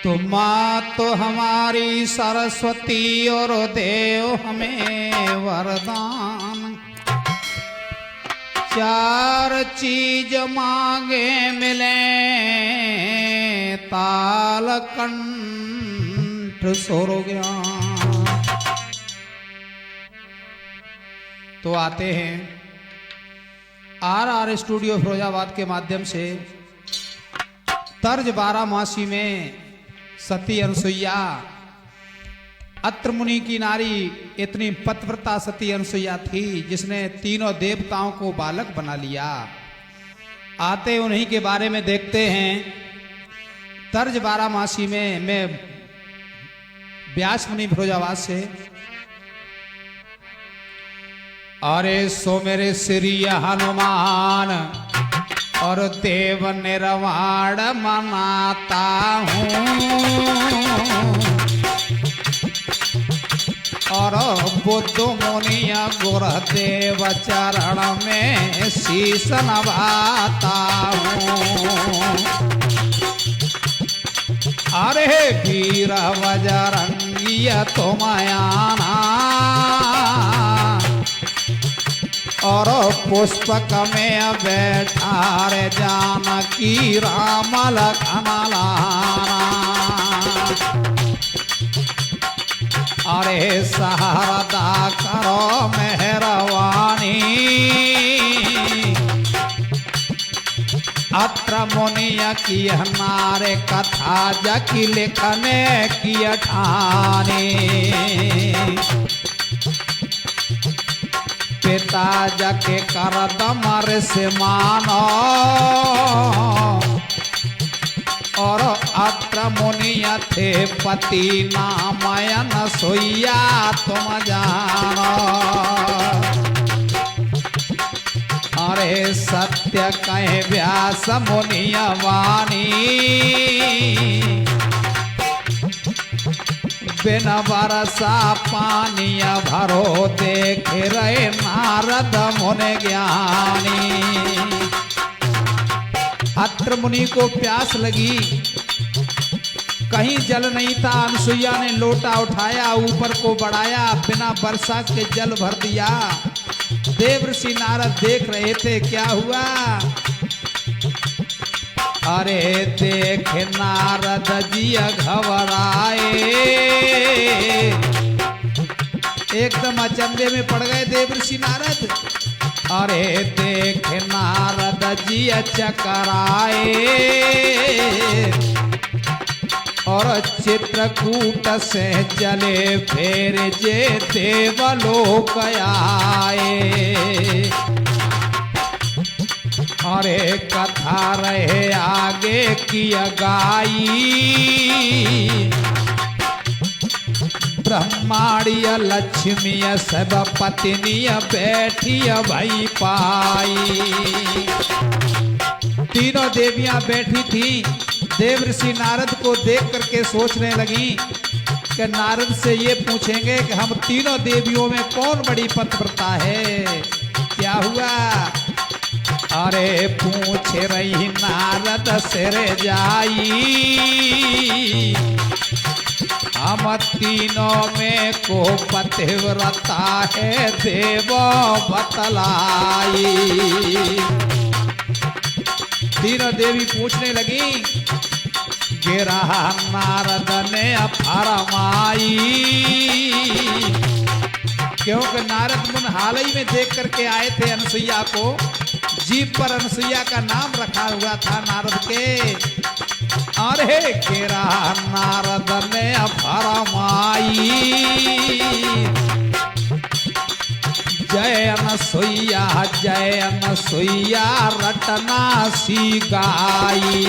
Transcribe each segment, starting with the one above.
तो माँ तो हमारी सरस्वती और देव हमें वरदान। चार चीज मांगे मिले ताल कंठ सुर ज्ञान। तो आते हैं आर स्टूडियो फिरोजाबाद के माध्यम से तर्ज 12 मासी में सती अनुसुईया। अत्र मुनि की नारी इतनी पतिव्रता सती अनुसुईया थी जिसने तीनों देवताओं को बालक बना लिया। आते उन्हीं के बारे में देखते हैं। तर्ज 12 मासी में मैं व्यास मुनि फिरोजाबाद से। अरे सो मेरे श्री हनुमान और देव निर्वाण मनाता हूँ और बुद्ध मुनिया गुरुदेव चरण में शीश नवाता हूँ। अरे वीर बजरंगिया तुम आना और पुष्पक में बैठा रे जानकी राम लखन लाना। अरे शारदा करो मेहरवानी अत्र मुनिया की नारे कथा जकी लिखने की ठानी। पिता जके कर दमर से मानो और अत्र मुनिया थे पति नामयन सोइया तुम जानो। अरे सत्य कहे व्यास मुनिया वाणी बिन बरसा पानिया भरो देख रहे नारद मुनि ज्ञानी। अत्र मुनि को प्यास लगी, कहीं जल नहीं था। अनुसुईया ने लोटा उठाया, ऊपर को बढ़ाया, बिना वर्षा के जल भर दिया। देवर्षि नारद देख रहे थे क्या हुआ। अरे देख नारद जी घबराए, एकदम अचंभे में पड़ गए देवर्षि नारद। अरे देख नारद जी चकराए और चित्रकूट से चले फिर जे देवलोक आए। अरे कथा रहे आगे की गाई ब्रह्मांडीय लक्ष्मी सब पत्निय बैठी भई पाई। तीनों देवियां बैठी थी। देवर्षि नारद को देख करके सोचने लगी कि नारद से ये पूछेंगे कि हम तीनों देवियों में कौन बड़ी पतिव्रता है। क्या हुआ। अरे पूछ रही नारद सिर जाई हम तीनों में को पतिव्रता है देव बतलाई। तीनों देवी पूछने लगी। गिरा नारद ने फरमाई, क्योंकि नारद मुन हाल ही में देख करके आए थे अनुसुईया को। जीप पर अनुसुईया का नाम रखा हुआ था नारद के। अरे गिरा नारद ने फरमाई, जय अनुसुईया रटना सी गाई।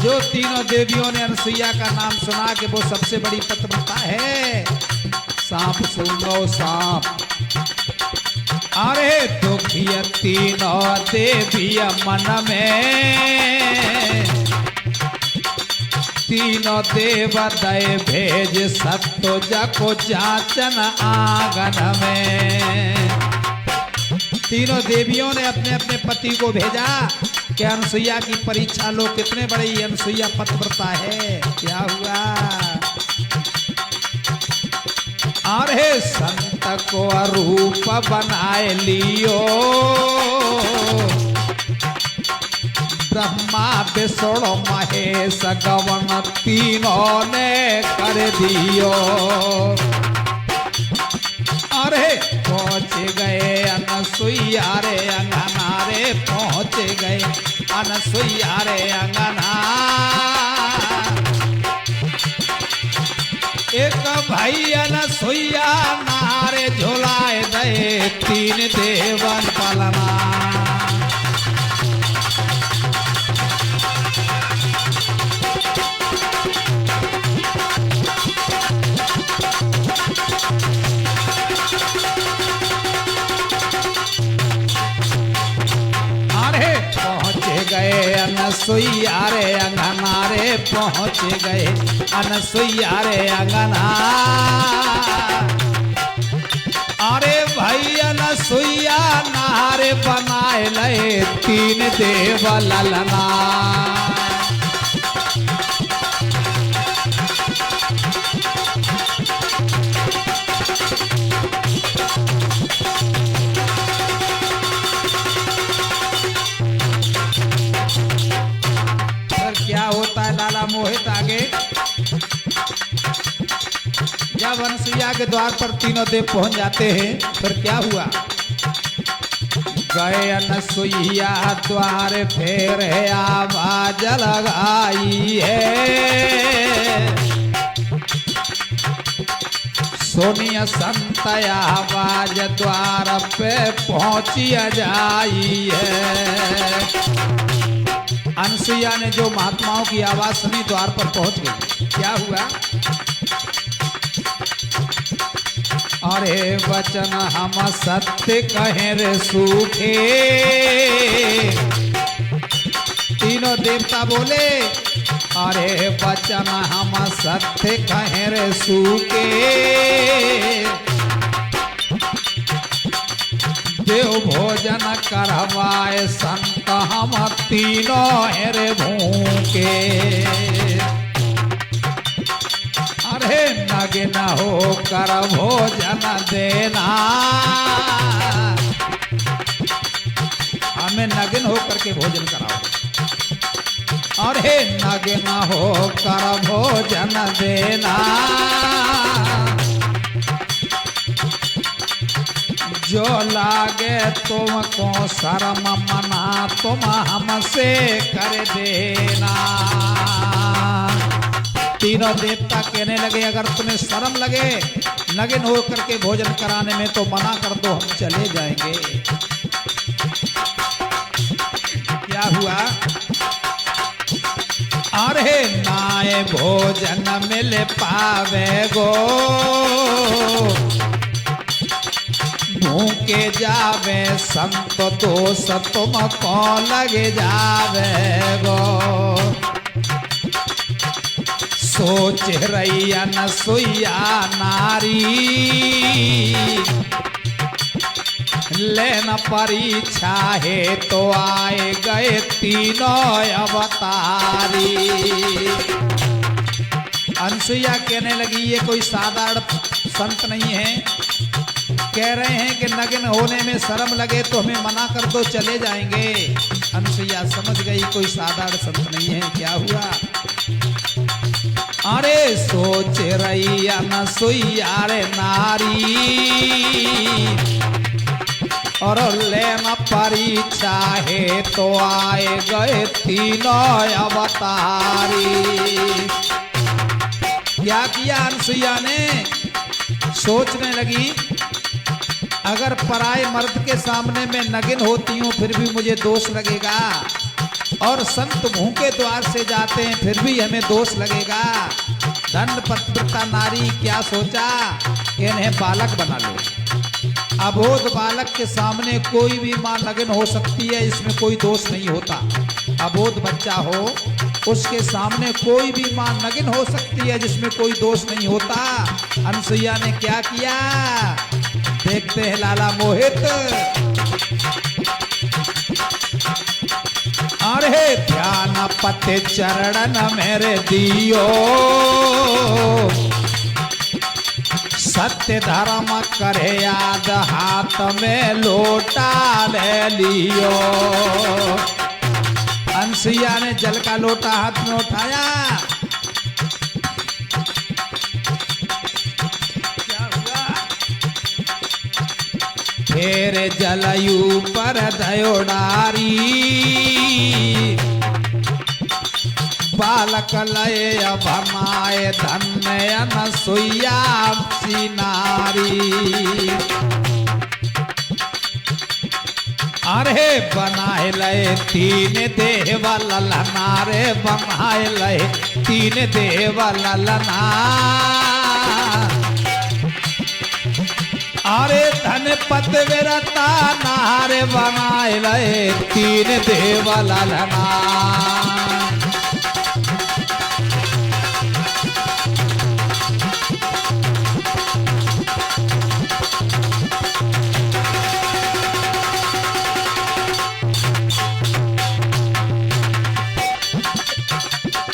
जो तीनों देवियों ने अनुसुईया का नाम सुना कि वो सबसे बड़ी पतिव्रता है। सांप सुनो सांप। अरे दुखिया तीनों देविया मन में तीनों देव दय भेज सत्तो जको जाचन आंगन में। तीनों देवियों ने अपने अपने पति को भेजा कि अनसुईया की परीक्षा लो, कितने बड़ी अनसुईया पतिव्रता है। क्या हुआ? अरे संत को रूप बनाए लियो, ब्रह्मा विष्णु महेश गवन तीनों ने कर दियो। अरे पहुँच गए अनसुईया रे अंगना रे, पहुँच गए अनसुईया रे अंगना। एक भाई अनसुईया नारे झुलाए दे, तीन देवन पलना। गए अनसुईया रे अंगना रे, पहुँच गए अनसुईया रे अंगना। अरे भाई अनसुईया नारे बनाए ले, तीन देव ललना। क्या होता है लाला मोहित आगे? जब अनसुईया के द्वार पर तीनों देव पहुंच जाते हैं, फिर क्या हुआ? गए अनसुईया द्वार फेर है आवाज लगाई है, सोनिया संत आवाज द्वार पे पहुंची जाई है। अनसुईया ने जो महात्माओं की आवाज सुनी, द्वार पर पहुंच गई। क्या हुआ? अरे वचन हम सत्य कहें रे सूखे, तीनों देवता बोले अरे वचन हम सत्य कहें रे सूखे। देव भोजन करवाए संत हम तीनों हेरे भूखे। अरे नग्न हो कर भोजन देना, हमें नग्न होकर के भोजन कराओ। अरे नग्न हो कर भोजन देना, जो लागे तुमको शर्म मना तुम हमसे कर देना। तीनों देवता कहने लगे अगर तुम्हें शर्म लगे नग्न हो करके भोजन कराने में तो मना कर दो, हम चले जाएंगे। क्या हुआ? अरे नाए भोजन मिल पावे गो, भूखे जावे संत दोष तुमको लगे जावे गो। सोच रही अनसुईया नारी, लेना परीक्षा है तो आए गए तीनों अवतारी। अनसुईया कहने लगी ये कोई साधारण संत नहीं है, कह रहे हैं कि नग्न होने में शर्म लगे तो हमें मना कर दो, चले जाएंगे। अनसुईया समझ गई कोई साधारण संत नहीं है। क्या हुआ? अरे सोच रही अनसुईया रे नारी, और लेना परीक्षा है तो आए गए तीनों अवतारी। क्या किया अनसुईया ने? सोचने लगी अगर पराए मर्द के सामने मैं नग्न होती हूँ फिर भी मुझे दोष लगेगा, और संत भूखे द्वार से जाते हैं फिर भी हमें दोष लगेगा। दंड पतिव्रता नारी क्या सोचा? इन्हें बालक बना लो। अबोध बालक के सामने कोई भी मां नग्न हो सकती है, इसमें कोई दोष नहीं होता। अबोध बच्चा हो उसके सामने कोई भी मां नग्न हो सकती है, जिसमें कोई दोष नहीं होता। अनसुईया ने क्या किया देखते हैं लाला मोहित। अरे ध्यान पते चरण मेरे दियो, सत्य धर्म करे याद हाथ में लोटा ले लियो। अनसुईया ने जल का लोटा हाथ में उठाया। क्या हुआ? फिर जलयू पर दयो डारी, बालक लय भमाए धन्य अनसुईया सी नारी। अरे बनाए लय तीन देव ललना रे, बनाए लय तीन देव ललना। अरे धन पत विरता नारे, बनाए लय तीन देव ललना।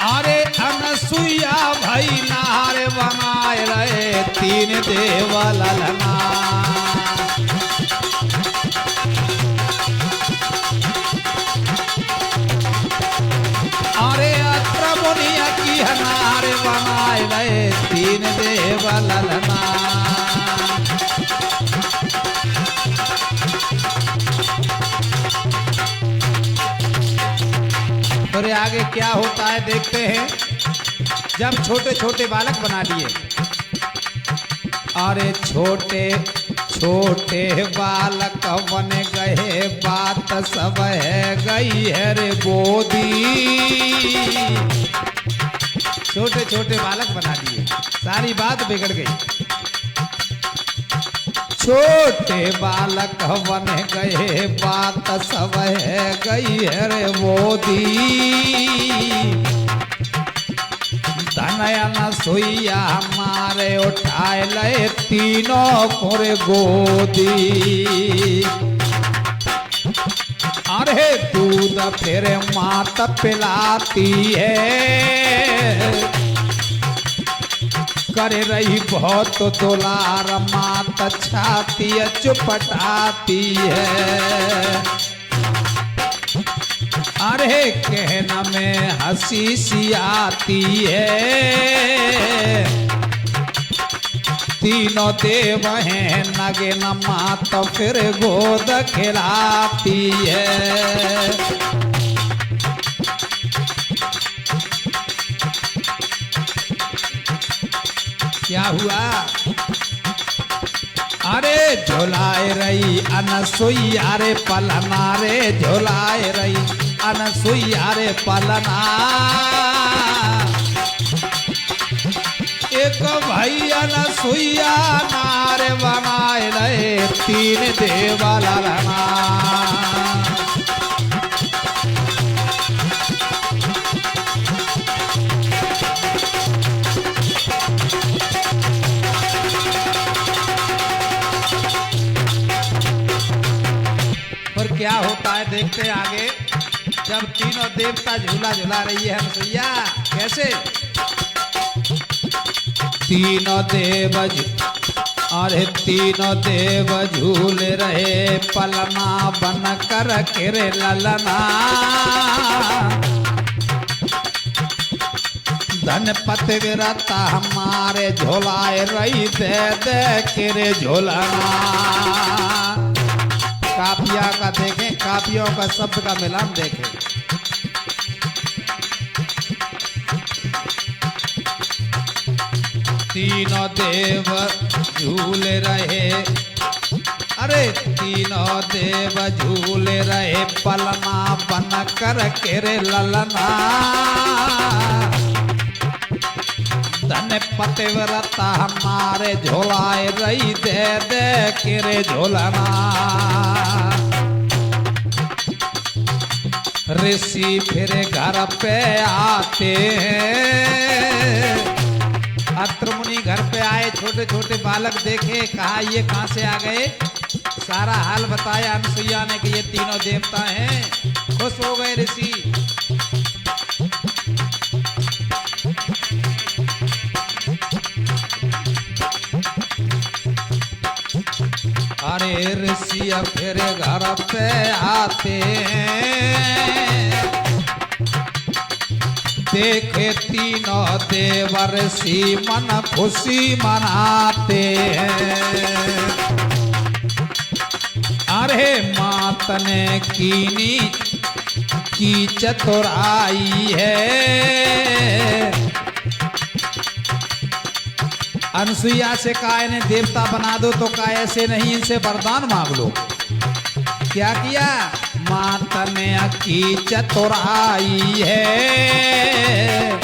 अरे अनसुईया भाई नारे, बनाए रहे तीन देव ललना। अरे अत्र मुनिया की नारे, बनाए रहे तीन देव ललना। और आगे क्या होता है देखते हैं। जब छोटे छोटे बालक बना दिए, अरे छोटे छोटे बालक बन गए, बात सब है गई है रे गोदी। छोटे छोटे बालक बना दिए, सारी बात बिगड़ गई। छोटे बालक बन गए, बात सब है गई है रे मोदी। धनयन सुईया हमारे उठाए लय तीनों कोरे गोदी। अरे दूध फिर मात पिलाती है, कर रही बहुत दुलार, मात छाती चुपटाती है। अरे कहना में हंसी सी आती है, तीनों देव हैं नगे न मात फिर गोद खिलाती है। क्या हुआ? अरे झोलाए रही अनसुईया रे पलना रे, झोलाए रही अनसुईया रे पलना। एक भाई अनसुईया नारे, बनाए रहे तीन देव ललना। और क्या होता है देखते हैं आगे। जब तीनों देवता झूला झूला रही है अनसुईया, कैसे? तीनों देव, अरे तीनों देव झूल रहे पलना बन कर किरे ललना। धन पत विरता हमारे झोलाए रही दे दे किरे झोलना। कापिया का देखें, कापियों का शब्द का मिलान देखें। तीनों देव झूल रहे, अरे तीनों देव झूल रहे पलना बन कर केरे ललना। धन पतिव्रता हमारे झोलाए रही दे दे केरे झोलना। ऋषि फिर घर पे आते हैं, अत्र मुनि घर पे आए, छोटे छोटे बालक देखे, कहा ये कहाँ से आ गए? सारा हाल बताया अनुसुईया ने कि ये तीनों देवता हैं। खुश हो गए ऋषि। अरे ऋषि फिर घर पे आते हैं, देखे तीनों देवर्षि मन खुशी मनाते हैं। अरे मात ने कीनी की चतुराई है। अनुसुईया से कहा इन्हें देवता बना दो, तो कहा ऐसे नहीं, इनसे वरदान मांग लो। क्या किया? मात ने की चतुराई है,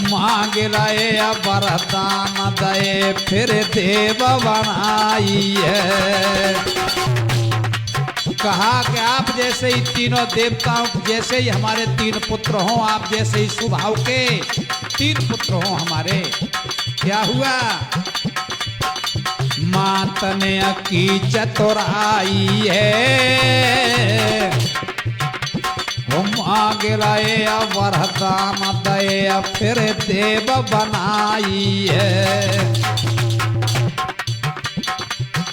मांग रहे वरदान दे फिर देव बनाई है। कहा कि आप जैसे ही तीनों देवताओं, जैसे ही हमारे 3 पुत्र हों, आप जैसे ही स्वभाव के 3 पुत्र हों हमारे। क्या हुआ? मात ने की चतुराई है, मांग रहे वरदान दे फिर देव बनाई है।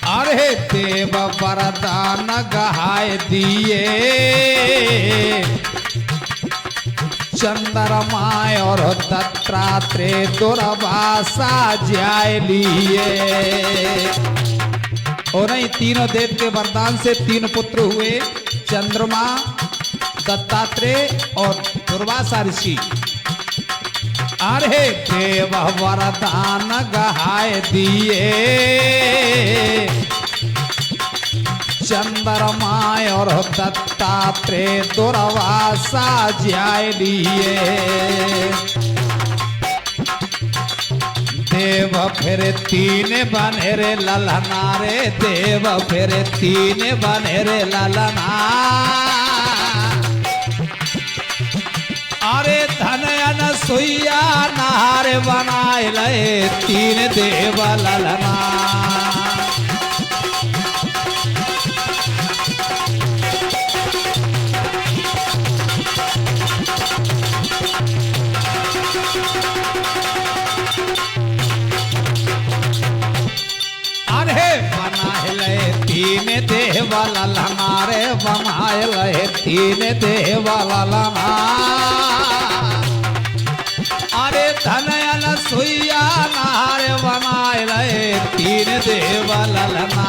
अरे देव वरदान गहाय दिए, चंद्रमा और दत्तात्रेय दुर्वासा जाय लिए। और नहीं, तीनों देव के वरदान से 3 पुत्र हुए, चंद्रमा, दत्तात्रेय और दुर्वासा ऋषि। अरे देव वरदान गहाय दिए, चंद्रमा और दत्तात्रेय दुर्वासा जाय लिए। देव फिर 3 बने रे ललना रे, देव फिर 3 बने रे ललना। अरे धन अनुसुईया नार बनाए ले 3 देव ललना। तीन देव ललना रे, बनाए ले 3 देव ललना। अरे धन अनुसुईया नार बनाए ले 3 देव ललना।